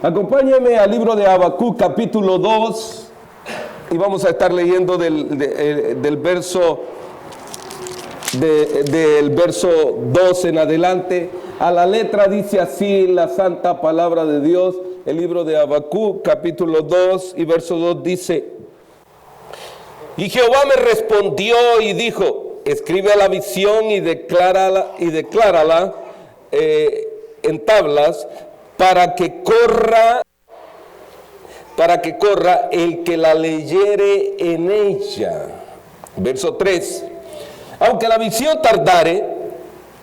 Acompáñenme al libro de Habacuc, capítulo 2, y vamos a estar leyendo del verso 2 en adelante. A la letra dice así la santa palabra de Dios. El libro de Habacuc, capítulo 2 y verso 2 dice: Y Jehová me respondió y dijo: escribe la visión y declárala en tablas, para que corra el que la leyere en ella. Verso 3: aunque la visión tardare,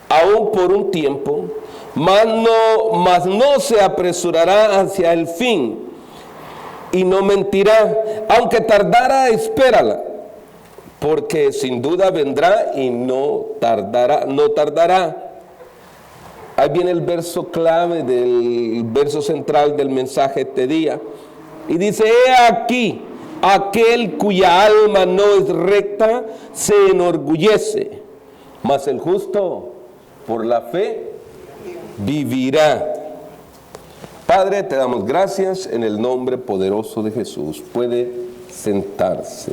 aún por un tiempo, mas no se apresurará hacia el fin, y no mentirá. Aunque tardara, espérala, porque sin duda vendrá y no tardará. Ahí viene el verso clave del verso central del mensaje este día. Y dice: he aquí, aquel cuya alma no es recta se enorgullece, mas el justo por la fe vivirá. Padre, te damos gracias en el nombre poderoso de Jesús. Puede sentarse.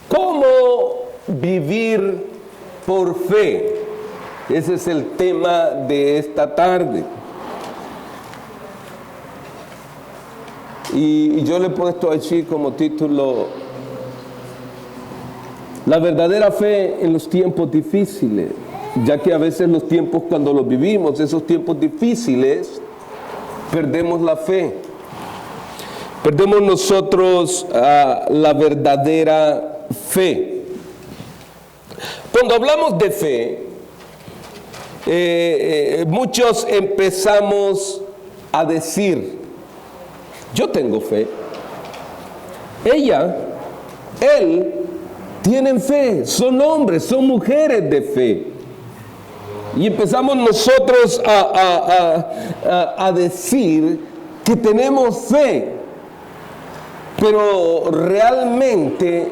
¿Cómo vivir por fe? Ese es el tema de esta tarde. Y yo le he puesto allí como título: la verdadera fe en los tiempos difíciles, ya que a veces los tiempos, cuando los vivimos, esos tiempos difíciles, perdemos la fe. Perdemos nosotros la verdadera fe. Cuando hablamos de fe, muchos empezamos a decir: yo tengo fe. Ella, él, tienen fe. Son hombres, son mujeres de fe. Y empezamos nosotros a decir que tenemos fe. Pero realmente,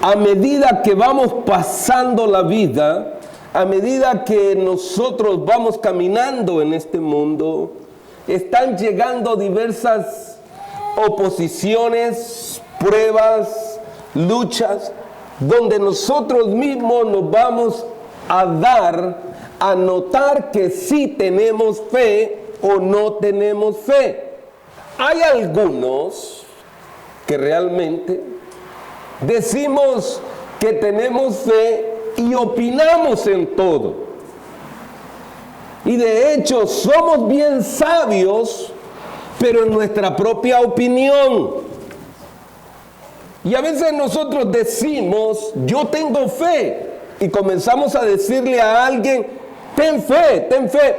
a medida que vamos pasando la vida, a medida que nosotros vamos caminando en este mundo, están llegando diversas oposiciones, pruebas, luchas, donde nosotros mismos nos vamos a dar a notar que sí tenemos fe o no tenemos fe. Hay algunos que realmente decimos que tenemos fe y opinamos en todo. Y de hecho somos bien sabios, pero en nuestra propia opinión. Y a veces nosotros decimos: yo tengo fe. Y comenzamos a decirle a alguien: ten fe,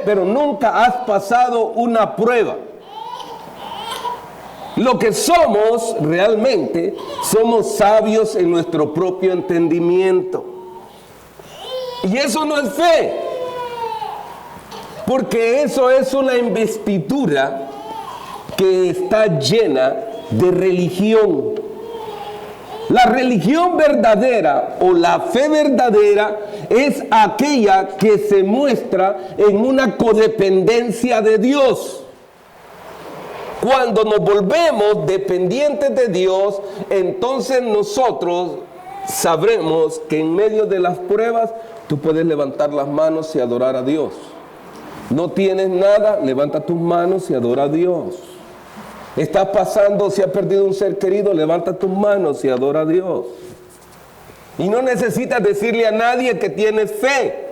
pero nunca has pasado una prueba. Lo que somos realmente, somos sabios en nuestro propio entendimiento. Y eso no es fe, porque eso es una investidura que está llena de religión. La religión verdadera o la fe verdadera es aquella que se muestra en una codependencia de Dios. Cuando nos volvemos dependientes de Dios, entonces nosotros sabremos que en medio de las pruebas tú puedes levantar las manos y adorar a Dios. No tienes nada, levanta tus manos y adora a Dios. Estás pasando, si has perdido un ser querido, levanta tus manos y adora a Dios. Y no necesitas decirle a nadie que tienes fe.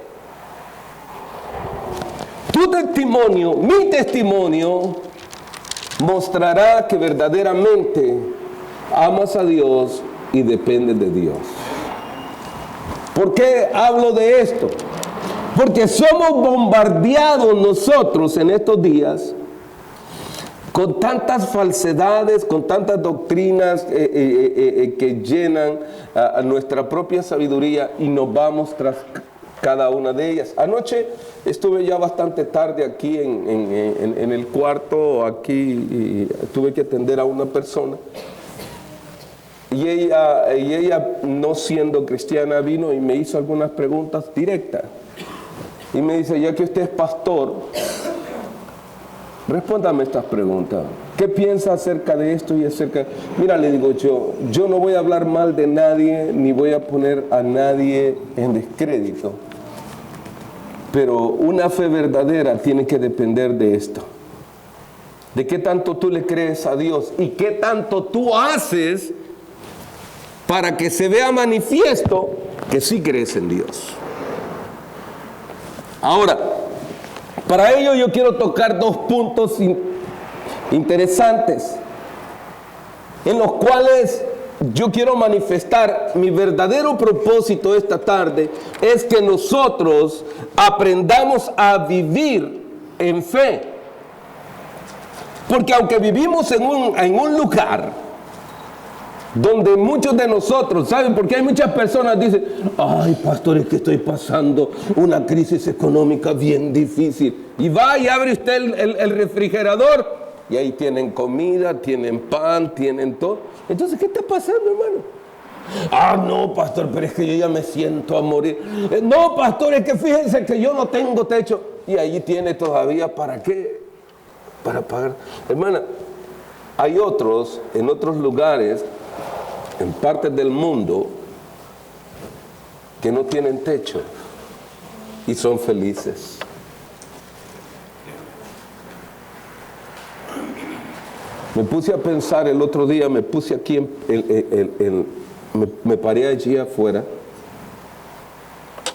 Tu testimonio, mi testimonio, mostrará que verdaderamente amas a Dios y dependes de Dios. ¿Por qué hablo de esto? Porque somos bombardeados nosotros en estos días con tantas falsedades, con tantas doctrinas que llenan a nuestra propia sabiduría, y nos vamos tras cada una de ellas. Anoche estuve ya bastante tarde aquí en el cuarto, aquí, y tuve que atender a una persona. Y ella, no siendo cristiana, vino y me hizo algunas preguntas directas. y me dice, ya que usted es pastor, respóndame estas preguntas. ¿Qué piensa acerca de esto y acerca? Mira, le digo yo no voy a hablar mal de nadie, ni voy a poner a nadie en descrédito. Pero una fe verdadera tiene que depender de esto. De qué tanto tú le crees a Dios y qué tanto tú haces para que se vea manifiesto que sí crees en Dios. Ahora, para ello yo quiero tocar dos puntos interesantes en los cuales yo quiero manifestar mi verdadero propósito esta tarde. Es que nosotros aprendamos a vivir en fe, porque aunque vivimos en un lugar donde muchos de nosotros, ¿saben? Porque hay muchas personas que dicen, ay, pastor, es que estoy pasando una crisis económica bien difícil. Y va y abre usted el refrigerador y ahí tienen comida, tienen pan, tienen todo. Entonces, ¿qué está pasando, hermano? Ah, no, pastor, pero es que yo ya me siento a morir. No, pastor, es que fíjense que yo no tengo techo. Y allí tiene todavía, ¿para qué? Para pagar. Hermana, hay otros, en otros lugares, en partes del mundo, que no tienen techo y son felices. Me puse a pensar el otro día, me puse aquí, me paré allí afuera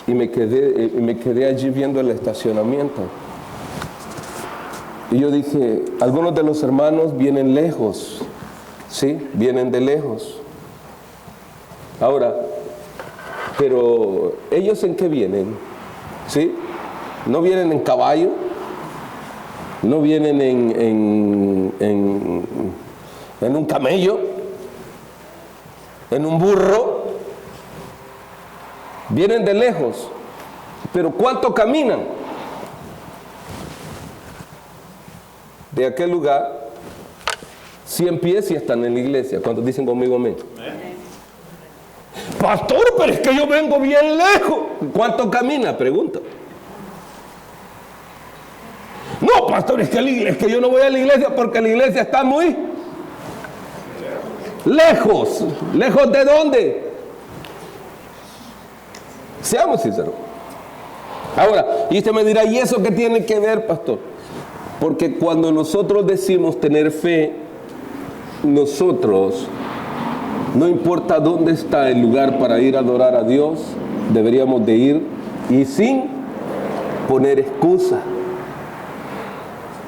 y me quedé allí viendo el estacionamiento. Y yo dije, algunos de los hermanos vienen lejos, ¿sí? Vienen de lejos. Ahora, pero ¿ellos en qué vienen? ¿Sí? No vienen en caballo, no vienen en un camello, en un burro. Vienen de lejos. Pero ¿cuánto caminan? De aquel lugar, 100 pies y están en la iglesia. ¿Cuántos dicen conmigo amén? Pastor, pero es que yo vengo bien lejos. ¿Cuánto camina? Pregunta. No, pastor, es que yo no voy a la iglesia porque la iglesia está muy lejos. ¿Lejos de dónde? Seamos sinceros. Ahora, y usted me dirá, ¿y eso qué tiene que ver, pastor? Porque cuando nosotros decimos tener fe, nosotros, no importa dónde está el lugar para ir a adorar a Dios, deberíamos de ir y sin poner excusa.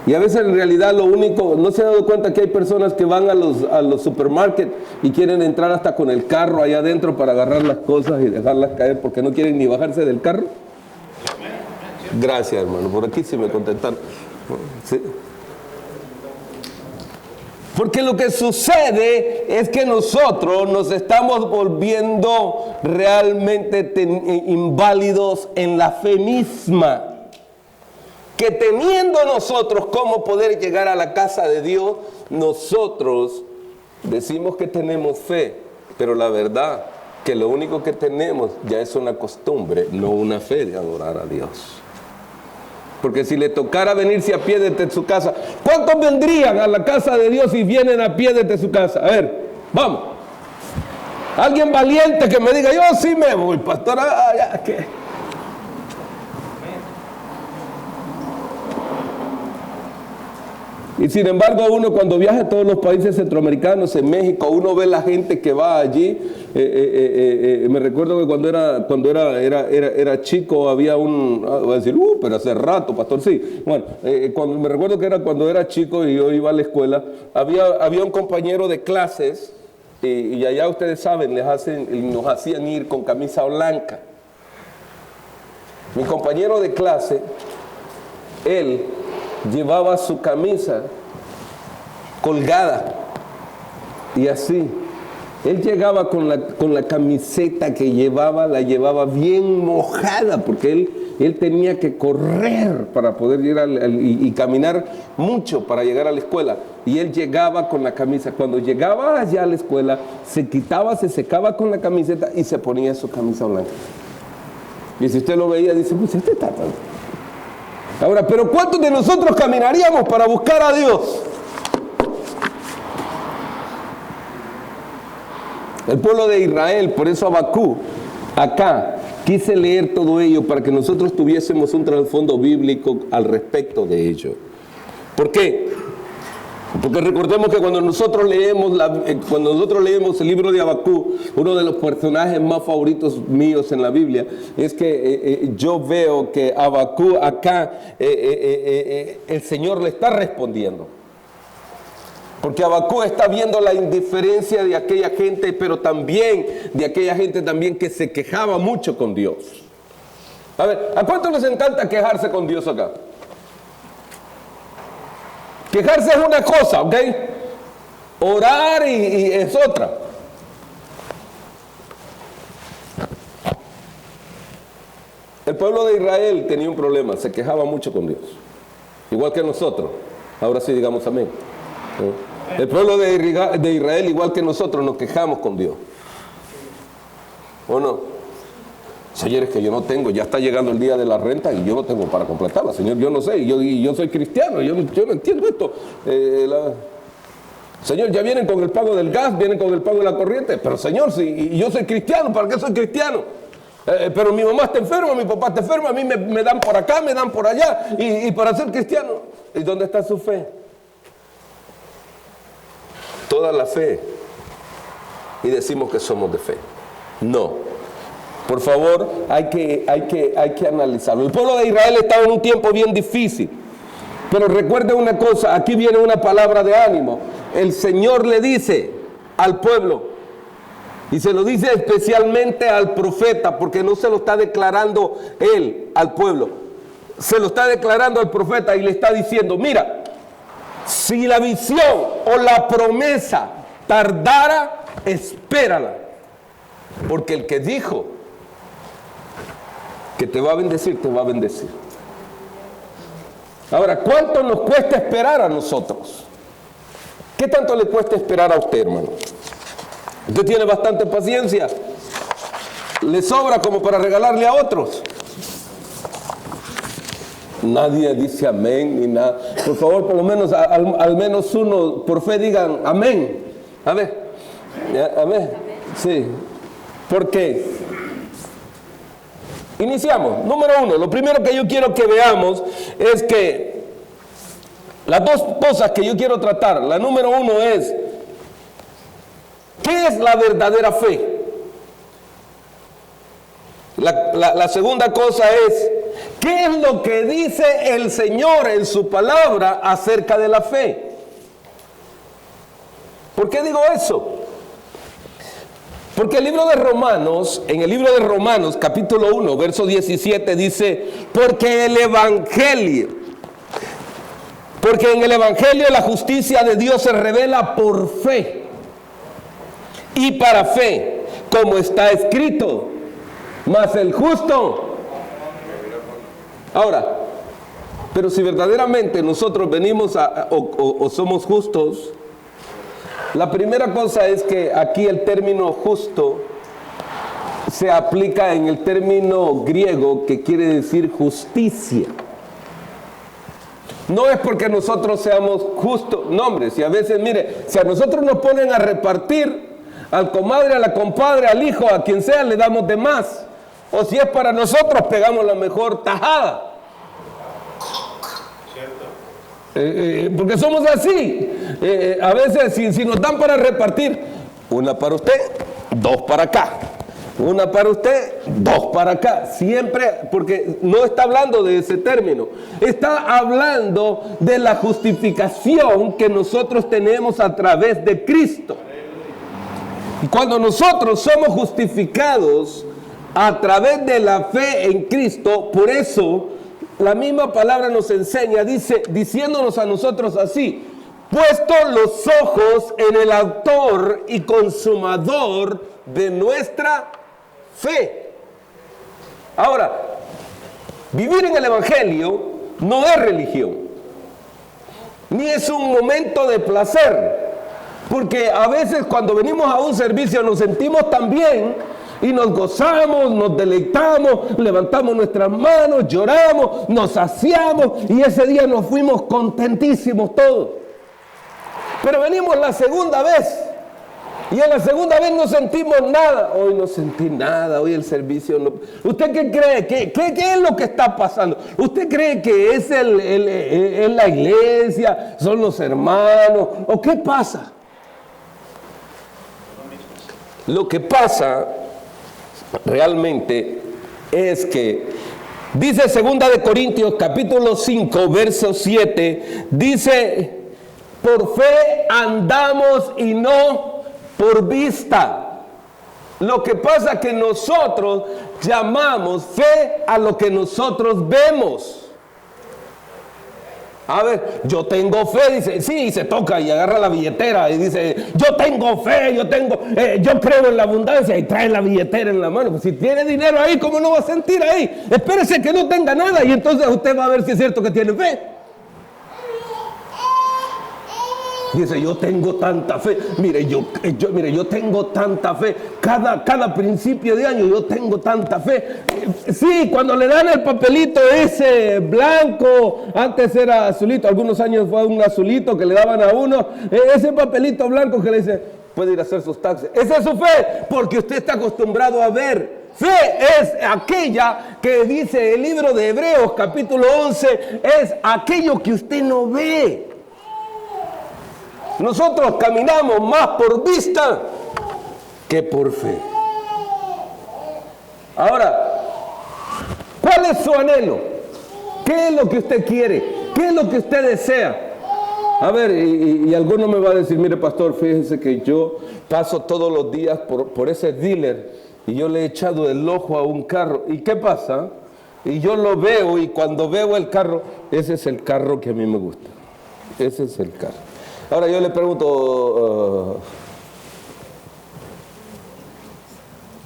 Y a veces en realidad lo único, ¿no se ha dado cuenta que hay personas que van a los supermarkets y quieren entrar hasta con el carro allá adentro para agarrar las cosas y dejarlas caer porque no quieren ni bajarse del carro? Gracias, hermano, por aquí sí me contestaron. ¿Sí? Porque lo que sucede es que nosotros nos estamos volviendo realmente inválidos en la fe misma. Que teniendo nosotros cómo poder llegar a la casa de Dios, nosotros decimos que tenemos fe, pero la verdad que lo único que tenemos ya es una costumbre, no una fe de adorar a Dios. Porque si le tocara venirse a pie desde su casa, ¿cuántos vendrían a la casa de Dios y vienen a pie desde su casa? A ver, vamos. Alguien valiente que me diga, yo sí me voy, pastor. ¿Qué? Y sin embargo uno cuando viaja a todos los países centroamericanos, en México, uno ve la gente que va allí. Me recuerdo que cuando era chico había voy a decir, pero hace rato, pastor, sí. Bueno, me recuerdo que era cuando era chico y yo iba a la escuela, había un compañero de clases y allá ustedes saben, nos hacían ir con camisa blanca. Mi compañero de clase, él llevaba su camisa colgada y así. Él llegaba con la camiseta que llevaba, la llevaba bien mojada porque él tenía que correr para poder ir y caminar mucho para llegar a la escuela. Y él llegaba con la camisa. Cuando llegaba allá a la escuela, se quitaba, se secaba con la camiseta y se ponía su camisa blanca. Y si usted lo veía, dice, pues este está tan... Ahora, pero ¿cuántos de nosotros caminaríamos para buscar a Dios? El pueblo de Israel, por eso Habacuc, acá, quise leer todo ello para que nosotros tuviésemos un trasfondo bíblico al respecto de ello. ¿Por qué? Porque recordemos que cuando nosotros leemos el libro de Habacuc, uno de los personajes más favoritos míos en la Biblia es que yo veo que Habacuc acá el Señor le está respondiendo. Porque Habacuc está viendo la indiferencia de aquella gente, pero también de aquella gente también que se quejaba mucho con Dios. A ver, ¿a cuánto les encanta quejarse con Dios acá? Quejarse es una cosa, ¿ok? Orar y es otra. El pueblo de Israel tenía un problema, se quejaba mucho con Dios. Igual que nosotros. Ahora sí digamos amén. El pueblo de Israel, igual que nosotros, nos quejamos con Dios. ¿O no? Señor, es que yo no tengo, ya está llegando el día de la renta y yo no tengo para completarla. Señor, yo no sé, yo soy cristiano, yo no entiendo esto. Señor, ya vienen con el pago del gas, vienen con el pago de la corriente. Pero Señor, si yo soy cristiano, ¿para qué soy cristiano? Pero mi mamá está enferma, mi papá está enfermo, a mí me dan por acá, me dan por allá. Y para ser cristiano, ¿y dónde está su fe? Toda la fe. Y decimos que somos de fe. No. Por favor, hay que analizarlo. El pueblo de Israel estaba en un tiempo bien difícil. Pero recuerde una cosa, aquí viene una palabra de ánimo. El Señor le dice al pueblo, y se lo dice especialmente al profeta, porque no se lo está declarando él al pueblo. Se lo está declarando al profeta y le está diciendo, mira, si la visión o la promesa tardara, espérala. Porque el que dijo que te va a bendecir, te va a bendecir. Ahora, ¿cuánto nos cuesta esperar a nosotros? ¿Qué tanto le cuesta esperar a usted, hermano? ¿Usted tiene bastante paciencia? ¿Le sobra como para regalarle a otros? Nadie dice amén ni nada. Por favor, por lo menos, al menos uno, por fe digan amén. A ver, amén. Sí. ¿Por qué? Iniciamos. Número uno, lo primero que yo quiero que veamos es que las dos cosas que yo quiero tratar, la número uno es, ¿qué es la verdadera fe? La segunda cosa es, ¿qué es lo que dice el Señor en su palabra acerca de la fe? ¿Por qué digo eso? Porque el libro de Romanos, en el libro de Romanos, capítulo 1, verso 17, dice, porque en el Evangelio la justicia de Dios se revela por fe y para fe, como está escrito, mas el justo. Ahora, pero si verdaderamente nosotros venimos o somos justos, la primera cosa es que aquí el término justo se aplica en el término griego que quiere decir justicia. No es porque nosotros seamos justos, no hombre, si a veces, mire, si a nosotros nos ponen a repartir al comadre, a la compadre, al hijo, a quien sea, le damos de más. O si es para nosotros, pegamos la mejor tajada. Porque somos así. A veces si nos dan para repartir, una para usted, dos para acá, una para usted, dos para acá, siempre, porque no está hablando de ese término, está hablando de la justificación que nosotros tenemos a través de Cristo. Y cuando nosotros somos justificados a través de la fe en Cristo, por eso la misma palabra nos enseña, diciéndonos a nosotros así, puesto los ojos en el autor y consumador de nuestra fe. Ahora, vivir en el Evangelio no es religión, ni es un momento de placer, porque a veces cuando venimos a un servicio nos sentimos tan bien Y nos gozamos, nos deleitamos, levantamos nuestras manos, lloramos, nos saciamos y ese día nos fuimos contentísimos todos. Pero venimos la segunda vez y en la segunda vez no sentimos nada. Hoy no sentí nada, hoy el servicio no. ¿Usted qué cree? ¿Qué es lo que está pasando? ¿Usted cree que es la iglesia, son los hermanos o qué pasa? Lo que pasa realmente es que dice 2 de Corintios capítulo 5 verso 7, dice: por fe andamos y no por vista. Lo que pasa es que nosotros llamamos fe a lo que nosotros vemos. A ver, yo tengo fe, dice, sí, y se toca y agarra la billetera y dice, yo tengo fe, yo creo en la abundancia y trae la billetera en la mano. Pues si tiene dinero ahí, ¿cómo no va a sentir ahí? Espérese que no tenga nada y entonces usted va a ver si es cierto que tiene fe. Dice, yo tengo tanta fe. Mire, yo tengo tanta fe. Cada principio de año yo tengo tanta fe. Sí, cuando le dan el papelito ese blanco, antes era azulito, algunos años fue un azulito que le daban a uno, ese papelito blanco que le dice, puede ir a hacer sus taxes. Esa es su fe, porque usted está acostumbrado a ver. Fe es aquella que dice el libro de Hebreos capítulo 11, es aquello que usted no ve. Nosotros caminamos más por vista que por fe. Ahora, ¿cuál es su anhelo? ¿Qué es lo que usted quiere? ¿Qué es lo que usted desea? A ver, y alguno me va a decir, mire pastor, fíjese que yo paso todos los días por ese dealer y yo le he echado el ojo a un carro. ¿Y qué pasa? Y yo lo veo y cuando veo el carro, ese es el carro que a mí me gusta. Ese es el carro. Ahora yo le pregunto,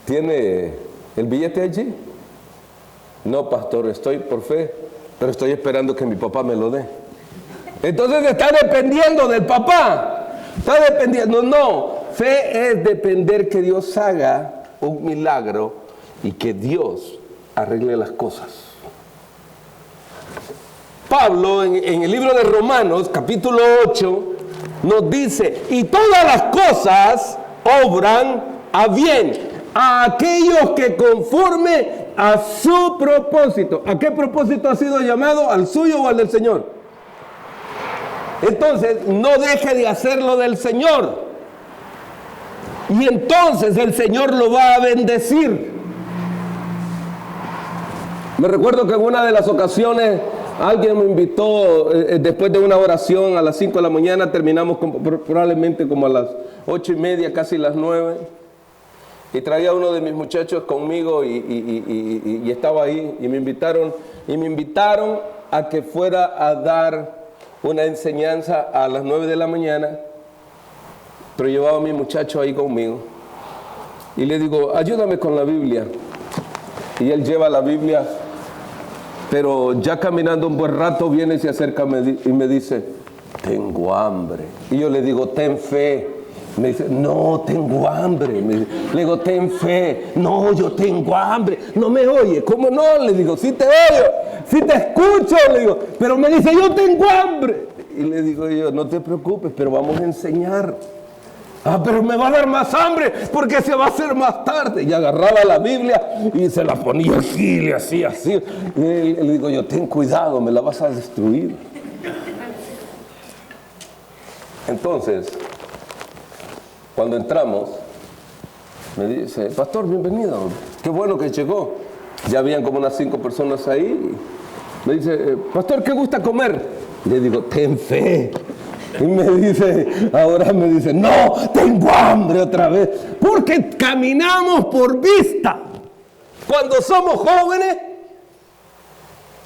¿tiene el billete allí? No, pastor, estoy por fe, pero estoy esperando que mi papá me lo dé. Entonces está dependiendo del papá. Está dependiendo. No, fe es depender que Dios haga un milagro y que Dios arregle las cosas. Pablo en el libro de Romanos, capítulo 8, nos dice, y todas las cosas obran a bien a aquellos que conforme a su propósito. ¿A qué propósito ha sido llamado? ¿Al suyo o al del Señor? Entonces, no deje de hacerlo del Señor. Y entonces el Señor lo va a bendecir. Me recuerdo que en una de las ocasiones alguien me invitó, después de una oración a las 5 de la mañana, terminamos probablemente como a las 8:30, casi las 9. Y traía uno de mis muchachos conmigo y estaba ahí y me invitaron a que fuera a dar una enseñanza a las 9 de la mañana, pero llevaba a mi muchacho ahí conmigo. Y le digo, ayúdame con la Biblia. Y él lleva la Biblia. Pero ya caminando un buen rato viene y se acerca y me dice, tengo hambre. Y yo le digo, ten fe. Me dice, no, tengo hambre. Le digo, ten fe. No, yo tengo hambre. No me oye. ¿Cómo no? Le digo, sí te oyo, sí te escucho. Le digo, pero me dice, yo tengo hambre. Y le digo yo, no te preocupes, pero vamos a enseñar. Ah, pero me va a dar más hambre porque se va a hacer más tarde. Y agarraba la Biblia y se la ponía aquí, le hacía así. Y le digo yo, ten cuidado, me la vas a destruir. Entonces, cuando entramos, me dice, pastor, bienvenido. Qué bueno que llegó. Ya habían como unas 5 personas ahí. Me dice, pastor, ¿qué gusta comer? Le digo, ten fe. Y ahora me dice, no, tengo hambre otra vez. Porque caminamos por vista. Cuando somos jóvenes,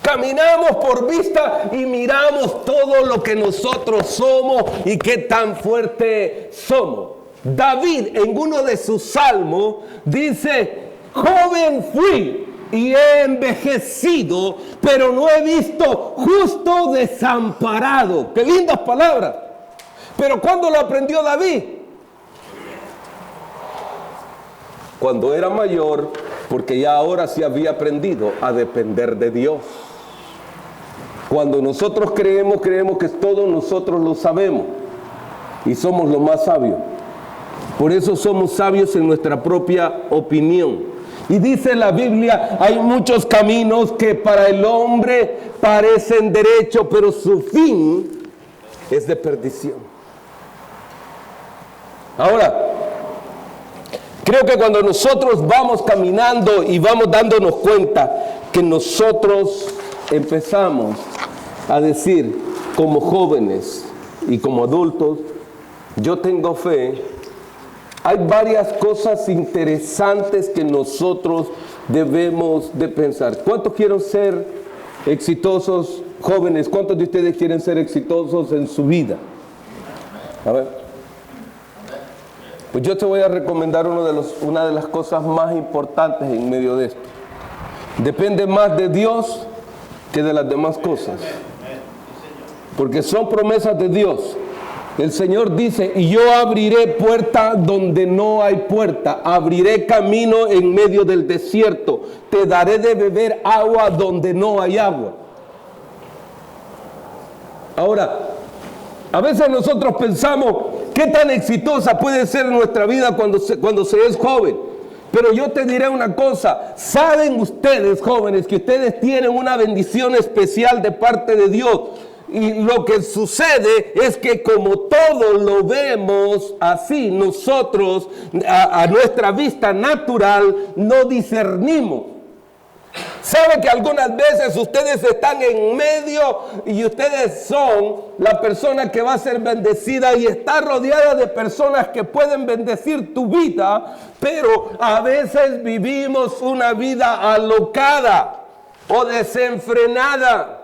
caminamos por vista y miramos todo lo que nosotros somos y qué tan fuerte somos. David en uno de sus salmos dice, joven fui y he envejecido, pero no he visto justo desamparado. Qué lindas palabras. Pero ¿cuándo lo aprendió David? cuando era mayor, porque ya ahora sí había aprendido a depender de Dios. Cuando nosotros creemos que todos nosotros lo sabemos y somos los más sabios. Por eso somos sabios en nuestra propia opinión. Y dice la Biblia, hay muchos caminos que para el hombre parecen derechos, pero su fin es de perdición. Ahora, creo que cuando nosotros vamos caminando y vamos dándonos cuenta que nosotros empezamos a decir como jóvenes y como adultos, yo tengo fe, hay varias cosas interesantes que nosotros debemos de pensar. ¿Cuántos quieren ser exitosos, jóvenes? ¿Cuántos de ustedes quieren ser exitosos en su vida? A ver. Pues yo te voy a recomendar una de las cosas más importantes en medio de esto. Depende más de Dios que de las demás cosas. Porque son promesas de Dios. El Señor dice, y yo abriré puerta donde no hay puerta, abriré camino en medio del desierto, te daré de beber agua donde no hay agua. Ahora, a veces nosotros pensamos, ¿qué tan exitosa puede ser nuestra vida cuando se es joven? Pero yo te diré una cosa, ¿saben ustedes, jóvenes, que ustedes tienen una bendición especial de parte de Dios? Y lo que sucede es que como todos lo vemos así, nosotros a nuestra vista natural no discernimos. ¿Sabe que algunas veces ustedes están en medio y ustedes son la persona que va a ser bendecida y está rodeada de personas que pueden bendecir tu vida, pero a veces vivimos una vida alocada o desenfrenada,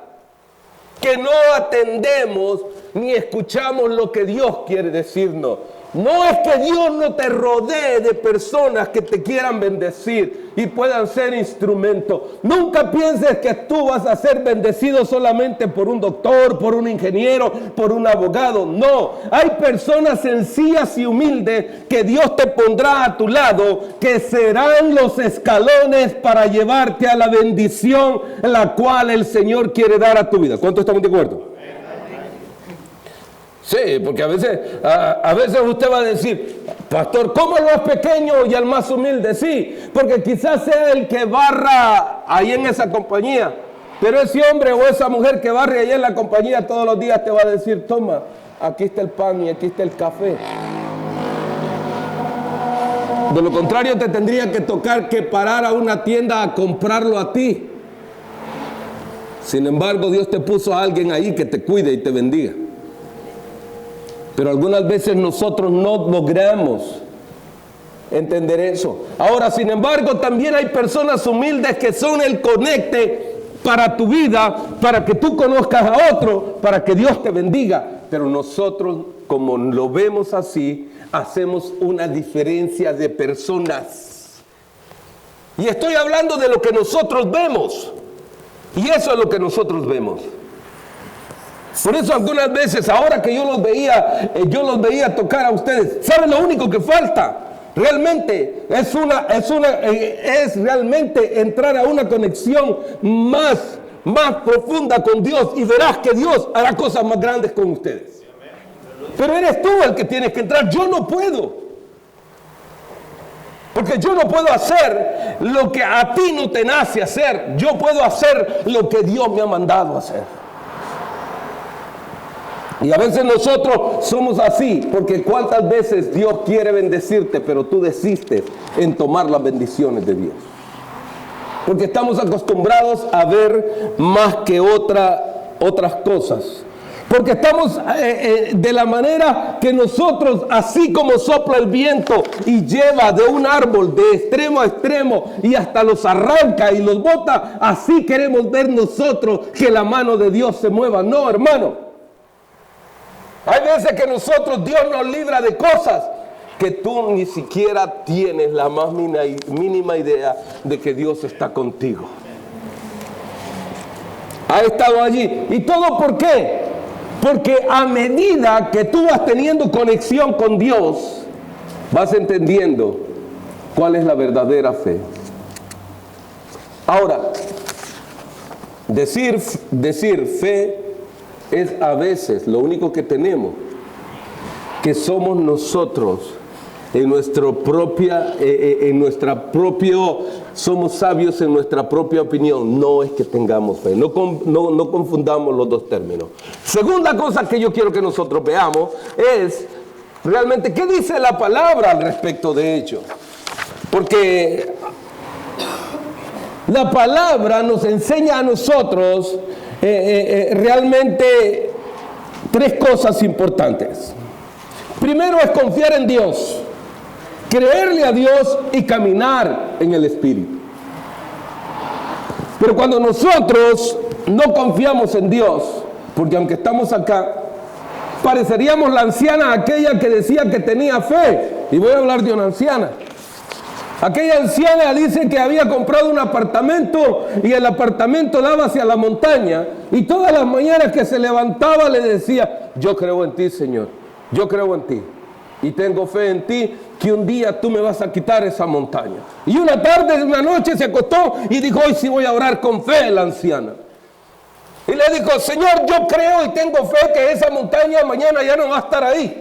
que no atendemos ni escuchamos lo que Dios quiere decirnos? No es que Dios no te rodee de personas que te quieran bendecir y puedan ser instrumentos. Nunca pienses que tú vas a ser bendecido solamente por un doctor, por un ingeniero, por un abogado. No, hay personas sencillas y humildes que Dios te pondrá a tu lado, que serán los escalones para llevarte a la bendición la cual el Señor quiere dar a tu vida. ¿Cuántos estamos de acuerdo? Sí, porque a veces usted va a decir, pastor, ¿cómo al más pequeño y al más humilde? Sí, porque quizás sea el que barra ahí en esa compañía, pero ese hombre o esa mujer que barre ahí en la compañía todos los días te va a decir, toma, aquí está el pan y aquí está el café. De lo contrario te tendría que tocar que parar a una tienda a comprarlo a ti. Sin embargo, Dios te puso a alguien ahí que te cuide y te bendiga. Pero algunas veces nosotros no logramos entender eso. Ahora, sin embargo, también hay personas humildes que son el conecte para tu vida, para que tú conozcas a otro, para que Dios te bendiga. Pero nosotros, como lo vemos así, hacemos una diferencia de personas. Y estoy hablando de lo que nosotros vemos. Y eso es lo que nosotros vemos. Por eso algunas veces, ahora que yo los veía tocar a ustedes, ¿saben lo único que falta? Realmente es realmente entrar a una conexión más profunda con Dios, y verás que Dios hará cosas más grandes con ustedes. Pero eres tú el que tienes que entrar, yo no puedo. Porque yo no puedo hacer lo que a ti no te nace hacer, yo puedo hacer lo que Dios me ha mandado hacer. Y a veces nosotros somos así, porque cuántas veces Dios quiere bendecirte, pero tú desistes en tomar las bendiciones de Dios. Porque estamos acostumbrados a ver más que otras cosas. Porque estamos de la manera que nosotros, así como sopla el viento y lleva de un árbol de extremo a extremo y hasta los arranca y los bota, así queremos ver nosotros que la mano de Dios se mueva. No, hermano. Hay veces que nosotros, Dios nos libra de cosas que tú ni siquiera tienes la más mínima idea de que Dios está contigo. Ha estado allí. ¿Y todo por qué? Porque a medida que tú vas teniendo conexión con Dios, vas entendiendo cuál es la verdadera fe. Ahora, decir fe es a veces lo único que tenemos, que somos nosotros somos sabios en nuestra propia opinión. No es que tengamos fe, no confundamos los dos términos. Segunda cosa que yo quiero que nosotros veamos es realmente qué dice la palabra al respecto de ello. Porque la palabra nos enseña a nosotros realmente tres cosas importantes. Primero es confiar en Dios, creerle a Dios y caminar en el Espíritu. Pero cuando nosotros no confiamos en Dios, porque aunque estamos acá, pareceríamos la anciana aquella que decía que tenía fe. Y voy a hablar de una anciana. Aquella anciana dice que había comprado un apartamento y el apartamento daba hacia la montaña. Y todas las mañanas que se levantaba le decía: yo creo en ti, Señor, yo creo en ti. Y tengo fe en ti que un día tú me vas a quitar esa montaña. Y una tarde, una noche se acostó y dijo: hoy sí voy a orar con fe, la anciana. Y le dijo: Señor, yo creo y tengo fe que esa montaña mañana ya no va a estar ahí.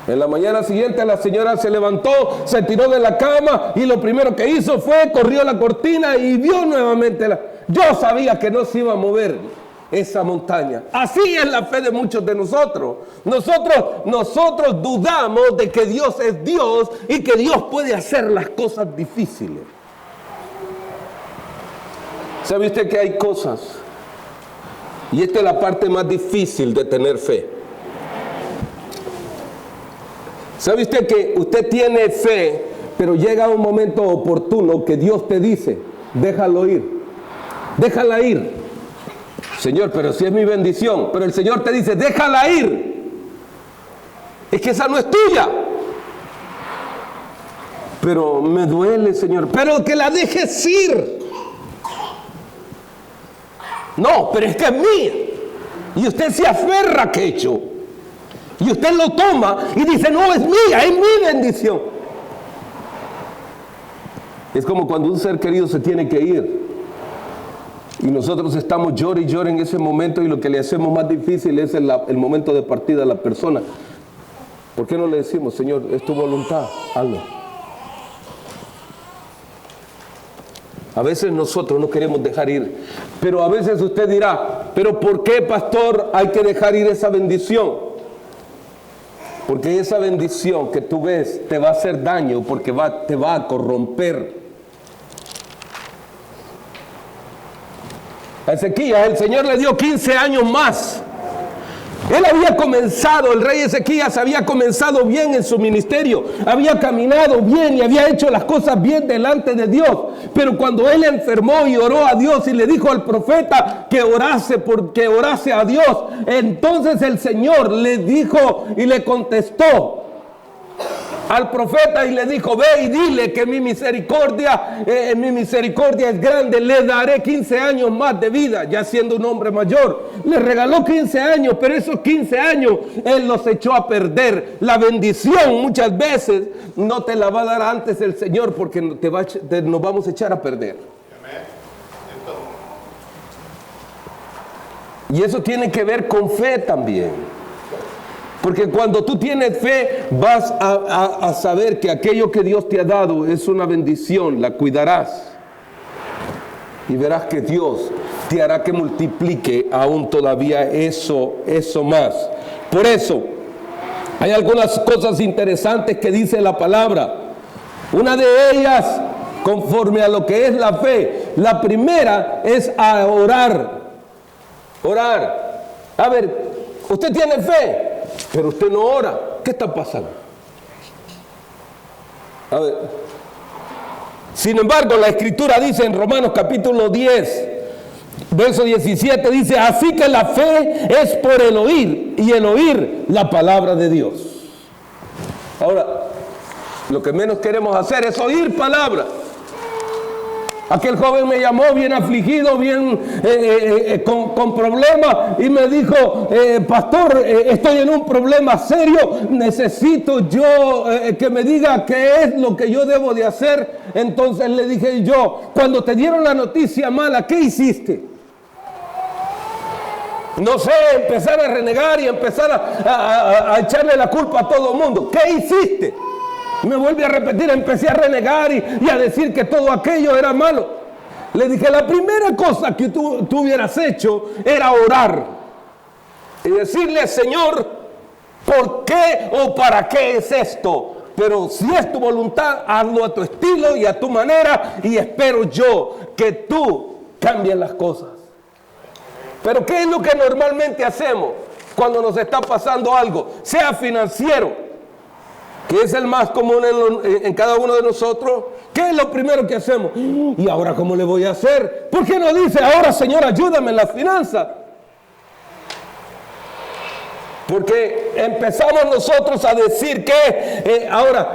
En la mañana siguiente la señora se levantó, se tiró de la cama y lo primero que hizo fue corrió la cortina y vio nuevamente Yo sabía que no se iba a mover esa montaña. Así es la fe de muchos de nosotros. Nosotros dudamos de que Dios es Dios y que Dios puede hacer las cosas difíciles. ¿Sabe usted que hay cosas? Y esta es la parte más difícil de tener fe. ¿Sabe usted que usted tiene fe, pero llega un momento oportuno que Dios te dice: déjalo ir, déjala ir? Señor, pero si es mi bendición. Pero el Señor te dice: déjala ir. Es que esa no es tuya. Pero me duele, Señor. Pero que la dejes ir. No, pero es que es mía. Y usted se aferra a aquello. Y usted lo toma y dice: no, es mía, es mi bendición. Es como cuando un ser querido se tiene que ir. Y nosotros estamos llore y llore en ese momento, y lo que le hacemos más difícil es el momento de partida de la persona. ¿Por qué no le decimos: Señor, es tu voluntad, hazlo? A veces nosotros no queremos dejar ir, pero a veces usted dirá: ¿pero por qué, pastor, hay que dejar ir esa bendición? Porque esa bendición que tú ves te va a hacer daño, porque te va a corromper. A Ezequías el Señor le dio 15 años más. Él había comenzado, el rey Ezequías había comenzado bien en su ministerio, había caminado bien y había hecho las cosas bien delante de Dios. Pero cuando él enfermó y oró a Dios y le dijo al profeta que orase a Dios, entonces el Señor le dijo y le contestó al profeta y le dijo: ve y dile que mi misericordia es grande, le daré 15 años más de vida, ya siendo un hombre mayor. Le regaló 15 años, pero esos 15 años él los echó a perder. La bendición muchas veces no te la va a dar antes el Señor, porque nos vamos a echar a perder. Y eso tiene que ver con fe también. Porque cuando tú tienes fe, vas a saber que aquello que Dios te ha dado es una bendición, la cuidarás. Y verás que Dios te hará que multiplique aún todavía eso más. Por eso, hay algunas cosas interesantes que dice la palabra. Una de ellas, conforme a lo que es la fe. La primera es a orar. Orar. A ver, usted tiene fe, pero usted no ora. ¿Qué está pasando? A ver. Sin embargo, la Escritura dice en Romanos capítulo 10, verso 17, dice: así que la fe es por el oír, y el oír la palabra de Dios. Ahora, lo que menos queremos hacer es oír palabra. Aquel joven me llamó bien afligido, bien con problemas, y me dijo, pastor, estoy en un problema serio, necesito yo que me diga qué es lo que yo debo de hacer. Entonces le dije yo, cuando te dieron la noticia mala, ¿qué hiciste? No sé, empezar a renegar y empezar a echarle la culpa a todo el mundo. ¿Qué hiciste? Me vuelve a repetir, empecé a renegar y a decir que todo aquello era malo. Le dije, la primera cosa que tú hubieras hecho era orar y decirle, Señor, ¿por qué o para qué es esto? Pero si es tu voluntad, hazlo a tu estilo y a tu manera, y espero yo que tú cambies las cosas. Pero ¿qué es lo que normalmente hacemos cuando nos está pasando algo? Sea financiero, que es el más común en cada uno de nosotros. ¿Qué es lo primero que hacemos? ¿Y ahora cómo le voy a hacer? ¿Por qué no dice, ahora Señor, ayúdame en las finanzas? Porque empezamos nosotros a decir que ahora